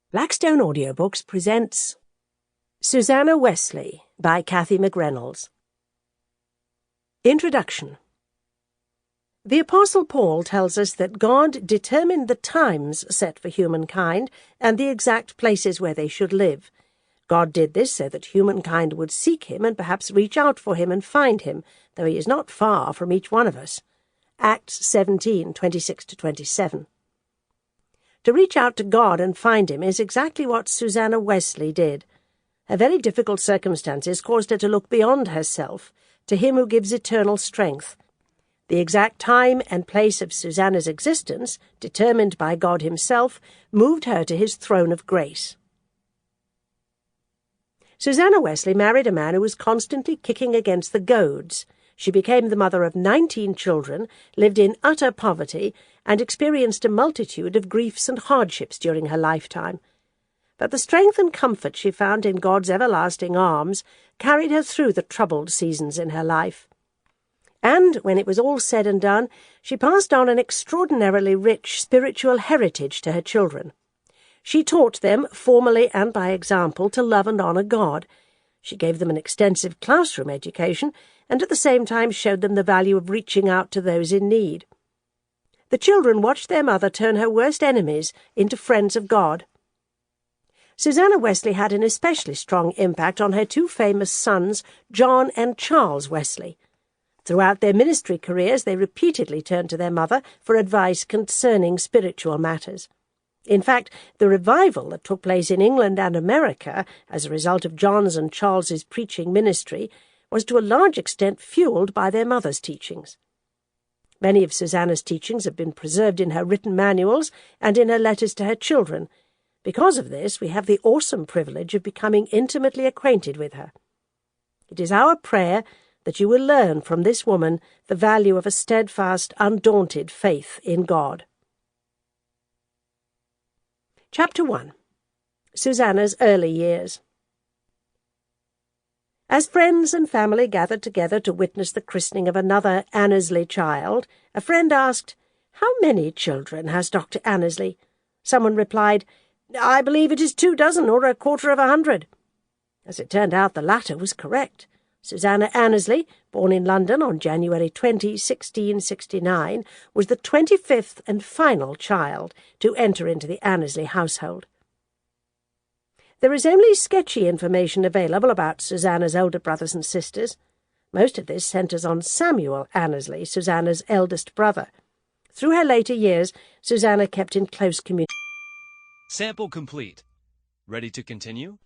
Blackstone Audiobooks presents Susanna Wesley by McReynolds. Introduction. The Apostle Paul tells us that God determined the times set for humankind and the exact places where they should live. God did this so that humankind would seek him and perhaps reach out for him and find him, though he is not far from each one of us. Acts 17:26-27. To reach out to God and find him is exactly what Susanna Wesley did. Her very difficult circumstances caused her to look beyond herself, to him who gives eternal strength. The exact time and place of Susanna's existence, determined by God himself, moved her to his throne of grace. Susanna Wesley married a man who was constantly kicking against the goads. She became the mother of 19 children, lived in utter poverty, and experienced a multitude of griefs and hardships during her lifetime. But the strength and comfort she found in God's everlasting arms carried her through the troubled seasons in her life. And, when it was all said and done, she passed on an extraordinarily rich spiritual heritage to her children. She taught them, formally and by example, to love and honour God. She gave them an extensive classroom education, and at the same time showed them the value of reaching out to those in need. The children watched their mother turn her worst enemies into friends of God. Susanna Wesley had an especially strong impact on her two famous sons, John and Charles Wesley. Throughout their ministry careers, they repeatedly turned to their mother for advice concerning spiritual matters. In fact, the revival that took place in England and America as a result of John's and Charles's preaching ministry was to a large extent fueled by their mother's teachings. Many of Susanna's teachings have been preserved in her written manuals and in her letters to her children. Because of this, we have the awesome privilege of becoming intimately acquainted with her. It is our prayer that you will learn from this woman the value of a steadfast, undaunted faith in God. Chapter 1. Susanna's Early Years. As friends and family gathered together to witness the christening of another Annesley child, a friend asked, "How many children has Dr. Annesley?" Someone replied, "I believe it is 24 or 100. As it turned out, the latter was correct. Susanna Annesley, born in London on January 20, 1669, was the 25th and final child to enter into the Annesley household. There is only sketchy information available about Susanna's older brothers and sisters. Most of this centres on Samuel Annesley, Susanna's eldest brother. Through her later years, Susanna kept in close communication. Sample complete. Ready to continue?